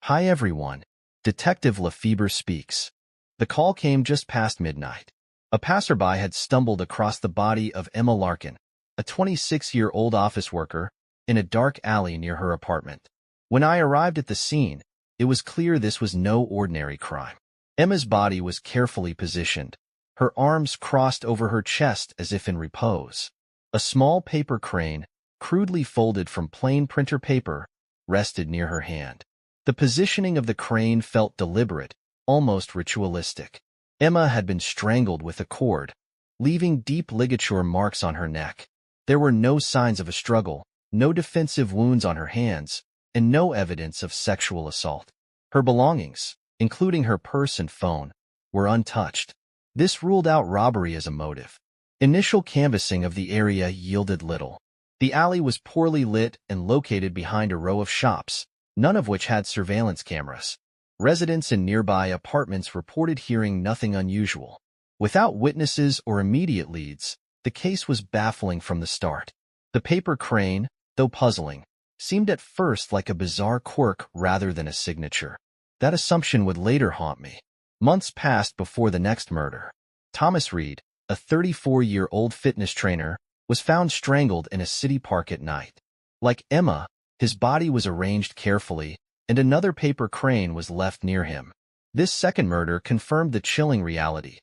Hi everyone. Detective Lefebre speaks. The call came just past midnight. A passerby had stumbled across the body of Emma Larkin, a 26-year-old office worker, in a dark alley near her apartment. When I arrived at the scene, it was clear this was no ordinary crime. Emma's body was carefully positioned, her arms crossed over her chest as if in repose. A small paper crane, crudely folded from plain printer paper, rested near her hand. The positioning of the crane felt deliberate, almost ritualistic. Emma had been strangled with a cord, leaving deep ligature marks on her neck. There were no signs of a struggle, no defensive wounds on her hands, and no evidence of sexual assault. Her belongings, including her purse and phone, were untouched. This ruled out robbery as a motive. Initial canvassing of the area yielded little. The alley was poorly lit and located behind a row of shops, none of which had surveillance cameras. Residents in nearby apartments reported hearing nothing unusual. Without witnesses or immediate leads, the case was baffling from the start. The paper crane, though puzzling, seemed at first like a bizarre quirk rather than a signature. That assumption would later haunt me. Months passed before the next murder. Thomas Reed, a 34-year-old fitness trainer, was found strangled in a city park at night. Like Emma, his body was arranged carefully, and another paper crane was left near him. This second murder confirmed the chilling reality.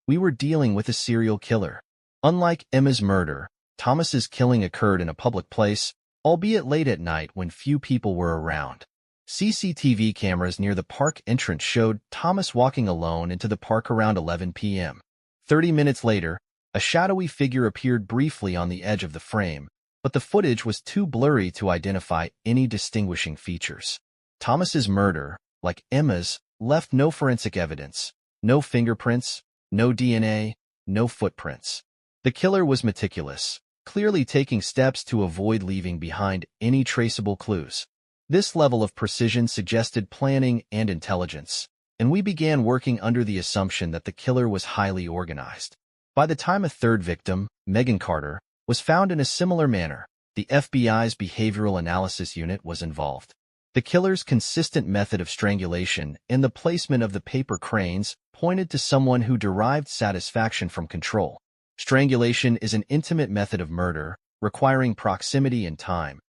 We were dealing with a serial killer. Unlike Emma's murder, Thomas's killing occurred in a public place, albeit late at night when few people were around. CCTV cameras near the park entrance showed Thomas walking alone into the park around 11 p.m. 30 minutes later, a shadowy figure appeared briefly on the edge of the frame, but the footage was too blurry to identify any distinguishing features. Thomas's murder, like Emma's, left no forensic evidence, no fingerprints, no DNA, no footprints. The killer was meticulous, clearly taking steps to avoid leaving behind any traceable clues. This level of precision suggested planning and intelligence, and we began working under the assumption that the killer was highly organized. By the time a third victim, Megan Carter, was found in a similar manner, the FBI's Behavioral Analysis Unit was involved. The killer's consistent method of strangulation and the placement of the paper cranes pointed to someone who derived satisfaction from control. Strangulation is an intimate method of murder, requiring proximity and time,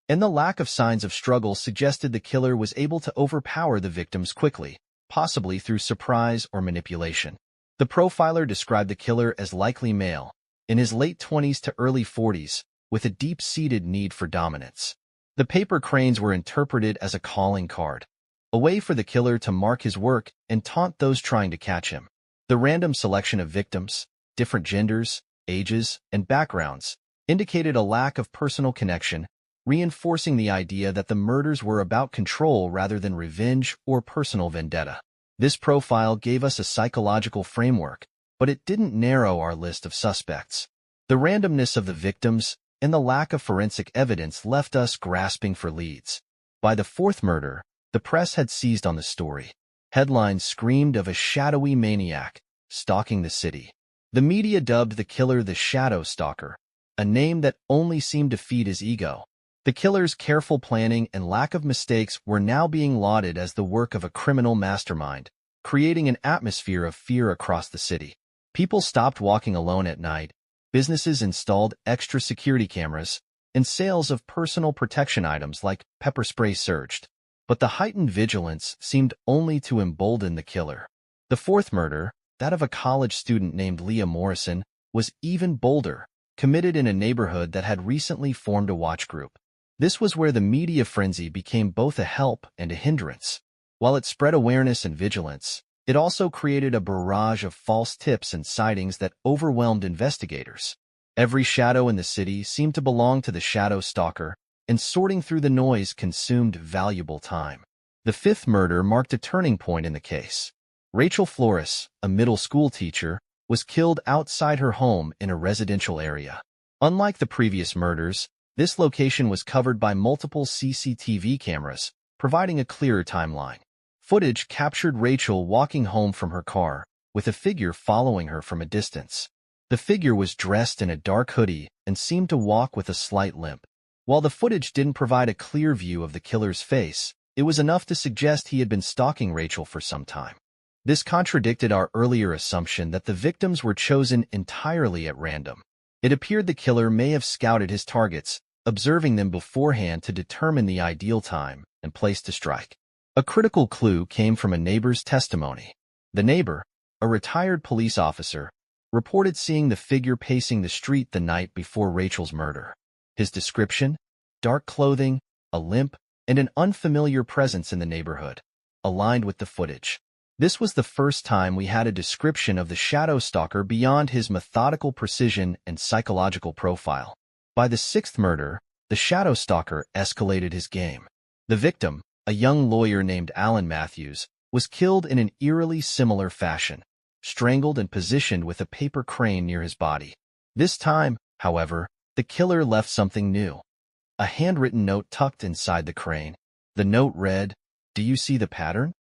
and the lack of signs of struggle suggested the killer was able to overpower the victims quickly, possibly through surprise or manipulation. The profiler described the killer as likely male, in his late 20s to early 40s, with a deep-seated need for dominance. The paper cranes were interpreted as a calling card, a way for the killer to mark his work and taunt those trying to catch him. The random selection of victims, different genders, ages, and backgrounds, indicated a lack of personal connection, reinforcing the idea that the murders were about control rather than revenge or personal vendetta. This profile gave us a psychological framework, but it didn't narrow our list of suspects. The randomness of the victims and the lack of forensic evidence left us grasping for leads. By the fourth murder, the press had seized on the story. Headlines screamed of a shadowy maniac stalking the city. The media dubbed the killer the Shadow Stalker, a name that only seemed to feed his ego. The killer's careful planning and lack of mistakes were now being lauded as the work of a criminal mastermind, creating an atmosphere of fear across the city. People stopped walking alone at night, businesses installed extra security cameras, and sales of personal protection items like pepper spray surged. But the heightened vigilance seemed only to embolden the killer. The fourth murder, that of a college student named Leah Morrison, was even bolder, committed in a neighborhood that had recently formed a watch group. This was where the media frenzy became both a help and a hindrance. While it spread awareness and vigilance, it also created a barrage of false tips and sightings that overwhelmed investigators. Every shadow in the city seemed to belong to the Shadow Stalker, and sorting through the noise consumed valuable time. The fifth murder marked a turning point in the case. Rachel Flores, a middle school teacher, was killed outside her home in a residential area. Unlike the previous murders, this location was covered by multiple CCTV cameras, providing a clearer timeline. Footage captured Rachel walking home from her car, with a figure following her from a distance. The figure was dressed in a dark hoodie and seemed to walk with a slight limp. While the footage didn't provide a clear view of the killer's face, It was enough to suggest he had been stalking Rachel for some time. This contradicted our earlier assumption that the victims were chosen entirely at random. It appeared the killer may have scouted his targets, observing them beforehand to determine the ideal time and place to strike. A critical clue came from a neighbor's testimony. The neighbor, a retired police officer, reported seeing the figure pacing the street the night before Rachel's murder. His description: dark clothing, a limp, and an unfamiliar presence in the neighborhood, aligned with the footage. This was the first time we had a description of the Shadow Stalker beyond his methodical precision and psychological profile. By the sixth murder, the Shadow Stalker escalated his game. The victim, a young lawyer named Alan Matthews, was killed in an eerily similar fashion, strangled and positioned with a paper crane near his body. This time, however, the killer left something new: a handwritten note tucked inside the crane. The note read, "Do you see the pattern?"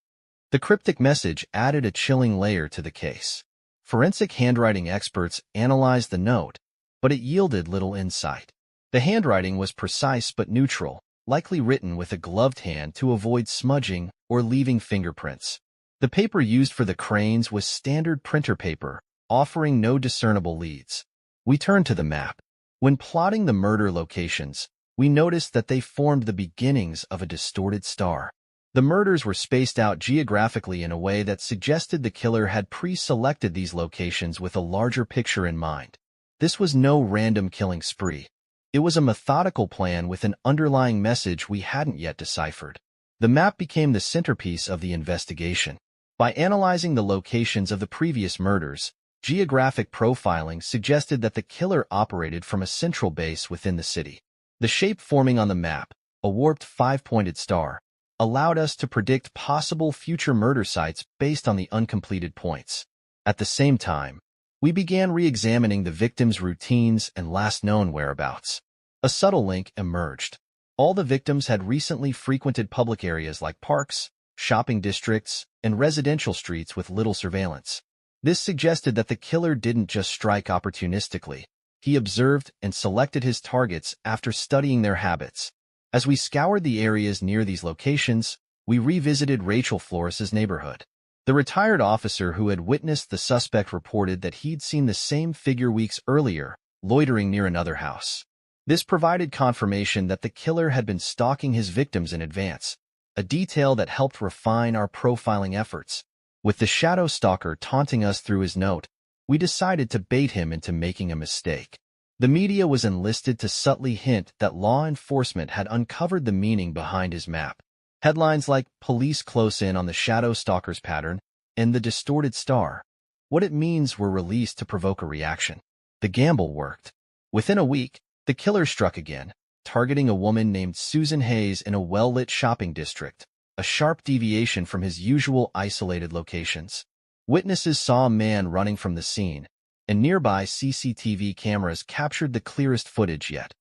The cryptic message added a chilling layer to the case. Forensic handwriting experts analyzed the note, but it yielded little insight. The handwriting was precise but neutral, likely written with a gloved hand to avoid smudging or leaving fingerprints. The paper used for the cranes was standard printer paper, offering no discernible leads. We turned to the map. When plotting the murder locations, we noticed that they formed the beginnings of a distorted star. The murders were spaced out geographically in a way that suggested the killer had pre-selected these locations with a larger picture in mind. This was no random killing spree. It was a methodical plan with an underlying message we hadn't yet deciphered. The map became the centerpiece of the investigation. By analyzing the locations of the previous murders, geographic profiling suggested that the killer operated from a central base within the city. The shape forming on the map, a warped five-pointed star, allowed us to predict possible future murder sites based on the uncompleted points. At the same time, we began re-examining the victims' routines and last known whereabouts. A subtle link emerged. All the victims had recently frequented public areas like parks, shopping districts, and residential streets with little surveillance. This suggested that the killer didn't just strike opportunistically. He observed and selected his targets after studying their habits. As we scoured the areas near these locations, we revisited Rachel Flores's neighborhood. The retired officer who had witnessed the suspect reported that he'd seen the same figure weeks earlier, loitering near another house. This provided confirmation that the killer had been stalking his victims in advance, a detail that helped refine our profiling efforts. With the Shadow Stalker taunting us through his note, we decided to bait him into making a mistake. The media was enlisted to subtly hint that law enforcement had uncovered the meaning behind his map. Headlines like "Police Close In on the Shadow Stalker's Pattern" and "The Distorted Star." What it means were released to provoke a reaction. The gamble worked. Within a week, the killer struck again, targeting a woman named Susan Hayes in a well-lit shopping district, a sharp deviation from his usual isolated locations. Witnesses saw a man running from the scene, and nearby CCTV cameras captured the clearest footage yet.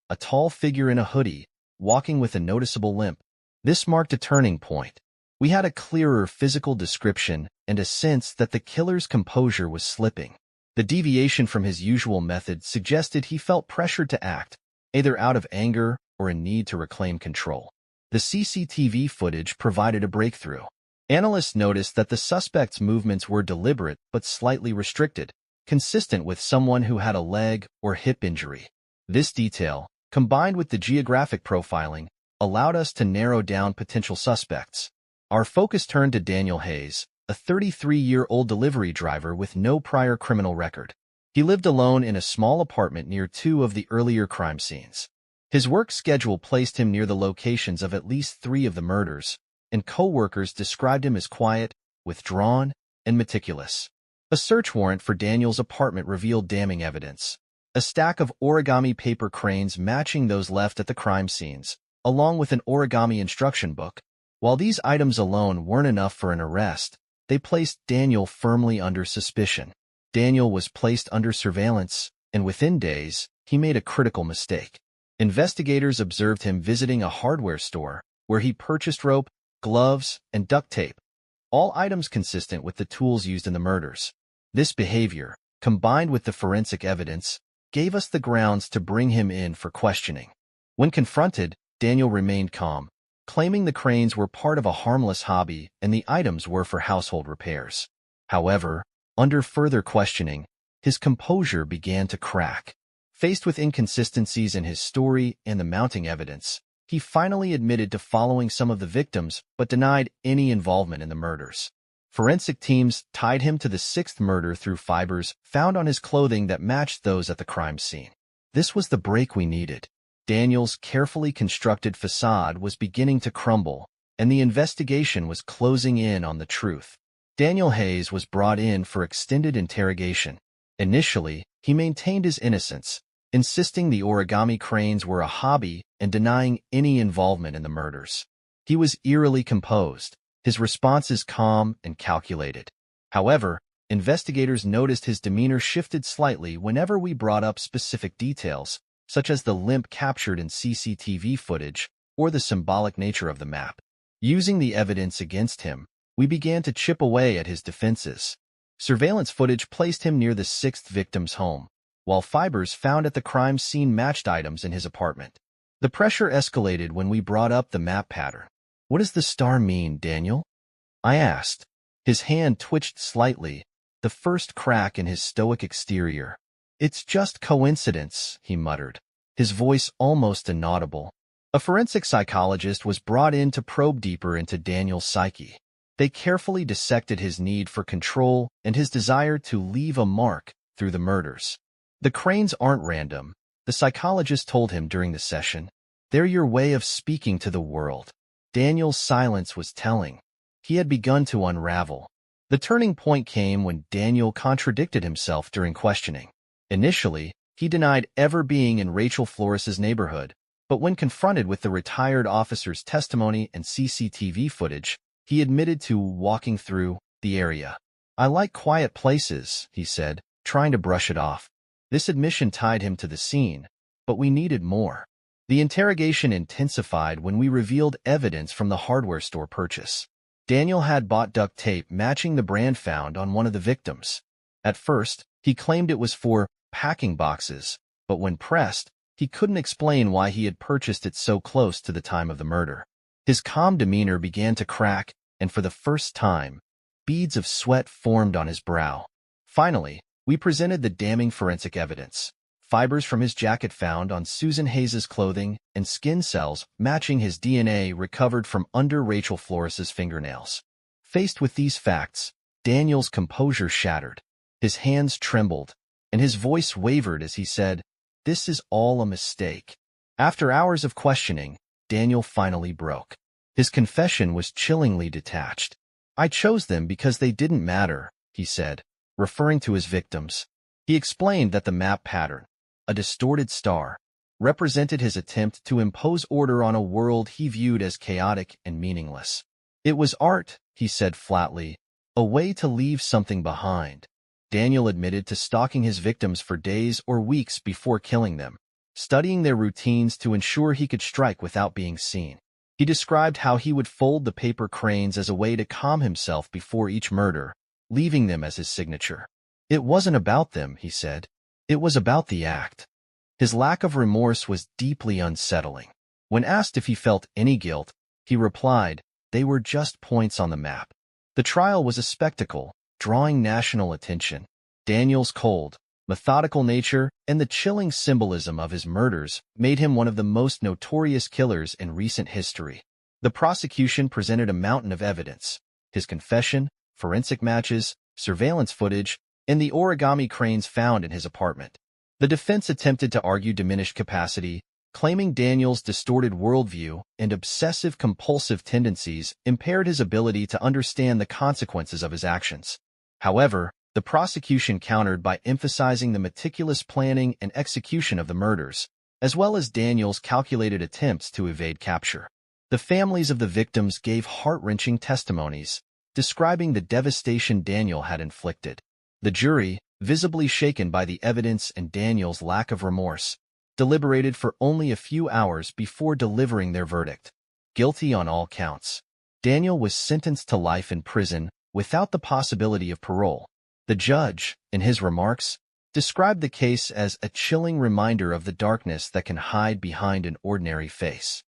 A tall figure in a hoodie, walking with a noticeable limp. This marked a turning point. We had a clearer physical description and a sense that the killer's composure was slipping. The deviation from his usual method suggested he felt pressured to act, either out of anger or a need to reclaim control. The CCTV footage provided a breakthrough. Analysts noticed that the suspect's movements were deliberate but slightly restricted, consistent with someone who had a leg or hip injury. This detail, combined with the geographic profiling, allowed us to narrow down potential suspects. Our focus turned to Daniel Hayes, a 33-year-old delivery driver with no prior criminal record. He lived alone in a small apartment near two of the earlier crime scenes. His work schedule placed him near the locations of at least 3 of the murders, and co-workers described him as quiet, withdrawn, and meticulous. A search warrant for Daniel's apartment revealed damning evidence: a stack of origami paper cranes matching those left at the crime scenes, along with an origami instruction book. While these items alone weren't enough for an arrest, they placed Daniel firmly under suspicion. Daniel was placed under surveillance, and within days, he made a critical mistake. Investigators observed him visiting a hardware store, where he purchased rope, gloves, and duct tape, all items consistent with the tools used in the murders. This behavior, combined with the forensic evidence, gave us the grounds to bring him in for questioning. When confronted, Daniel remained calm, claiming the cranes were part of a harmless hobby and the items were for household repairs. However, under further questioning, his composure began to crack. Faced with inconsistencies in his story and the mounting evidence, he finally admitted to following some of the victims but denied any involvement in the murders. Forensic teams tied him to the sixth murder through fibers found on his clothing that matched those at the crime scene. This was the break we needed. Daniel's carefully constructed facade was beginning to crumble, and the investigation was closing in on the truth. Daniel Hayes was brought in for extended interrogation. Initially, he maintained his innocence, insisting the origami cranes were a hobby and denying any involvement in the murders. He was eerily composed, his responses calm and calculated. However, investigators noticed his demeanor shifted slightly whenever we brought up specific details, such as the limp captured in CCTV footage or the symbolic nature of the map. Using the evidence against him, we began to chip away at his defenses. Surveillance footage placed him near the sixth victim's home, while fibers found at the crime scene matched items in his apartment. The pressure escalated when we brought up the map pattern. "What does the star mean, Daniel?" I asked. His hand twitched slightly, the first crack in his stoic exterior. "It's just coincidence," he muttered, his voice almost inaudible. A forensic psychologist was brought in to probe deeper into Daniel's psyche. They carefully dissected his need for control and his desire to leave a mark through the murders. "The cranes aren't random," the psychologist told him during the session. "They're your way of speaking to the world." Daniel's silence was telling. He had begun to unravel. The turning point came when Daniel contradicted himself during questioning. Initially, he denied ever being in Rachel Flores's neighborhood, but when confronted with the retired officer's testimony and CCTV footage, he admitted to walking through the area. "I like quiet places," he said, trying to brush it off. This admission tied him to the scene, but we needed more. The interrogation intensified when we revealed evidence from the hardware store purchase. Daniel had bought duct tape matching the brand found on one of the victims. At first, he claimed it was for packing boxes, but when pressed, he couldn't explain why he had purchased it so close to the time of the murder. His calm demeanor began to crack, and for the first time, beads of sweat formed on his brow. Finally, we presented the damning forensic evidence. Fibers from his jacket found on Susan Hayes's clothing and skin cells matching his DNA recovered from under Rachel Flores's fingernails. Faced with these facts, Daniel's composure shattered. His hands trembled, and his voice wavered as he said, "This is all a mistake." After hours of questioning, Daniel finally broke. His confession was chillingly detached. "I chose them because they didn't matter," he said, referring to his victims. He explained that the map pattern, a distorted star, represented his attempt to impose order on a world he viewed as chaotic and meaningless. "It was art," he said flatly, "a way to leave something behind." Daniel admitted to stalking his victims for days or weeks before killing them, studying their routines to ensure he could strike without being seen. He described how he would fold the paper cranes as a way to calm himself before each murder, leaving them as his signature. "It wasn't about them," he said. "It was about the act." His lack of remorse was deeply unsettling. When asked if he felt any guilt, he replied, "They were just points on the map." The trial was a spectacle, drawing national attention. Daniel's cold, methodical nature and the chilling symbolism of his murders made him one of the most notorious killers in recent history. The prosecution presented a mountain of evidence: his confession, forensic matches, surveillance footage, and the origami cranes found in his apartment. The defense attempted to argue diminished capacity, claiming Daniel's distorted worldview and obsessive-compulsive tendencies impaired his ability to understand the consequences of his actions. However, the prosecution countered by emphasizing the meticulous planning and execution of the murders, as well as Daniel's calculated attempts to evade capture. The families of the victims gave heart-wrenching testimonies, describing the devastation Daniel had inflicted. The jury, visibly shaken by the evidence and Daniel's lack of remorse, deliberated for only a few hours before delivering their verdict. Guilty on all counts. Daniel was sentenced to life in prison without the possibility of parole. The judge, in his remarks, described the case as a chilling reminder of the darkness that can hide behind an ordinary face.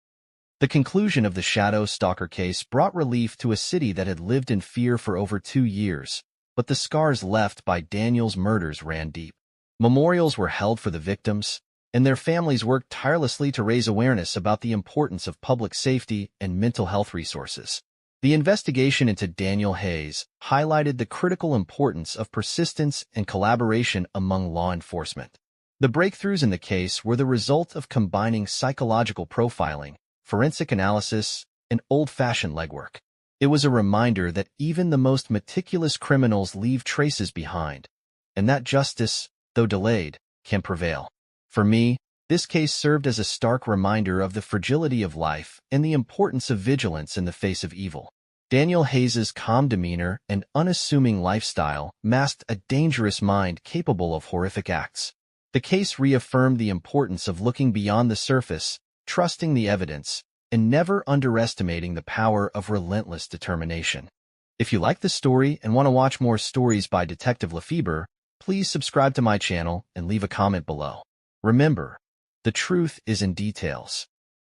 The conclusion of the Shadow Stalker case brought relief to a city that had lived in fear for over 2 years, but the scars left by Daniel's murders ran deep. Memorials were held for the victims, and their families worked tirelessly to raise awareness about the importance of public safety and mental health resources. The investigation into Daniel Hayes highlighted the critical importance of persistence and collaboration among law enforcement. The breakthroughs in the case were the result of combining psychological profiling, forensic analysis, and old-fashioned legwork. It was a reminder that even the most meticulous criminals leave traces behind, and that justice, though delayed, can prevail. For me, this case served as a stark reminder of the fragility of life and the importance of vigilance in the face of evil. Daniel Hayes's calm demeanor and unassuming lifestyle masked a dangerous mind capable of horrific acts. The case reaffirmed the importance of looking beyond the surface, trusting the evidence, and never underestimating the power of relentless determination. If you like this story and want to watch more stories by Detective Lefebre, please subscribe to my channel and leave a comment below. Remember, the truth is in details.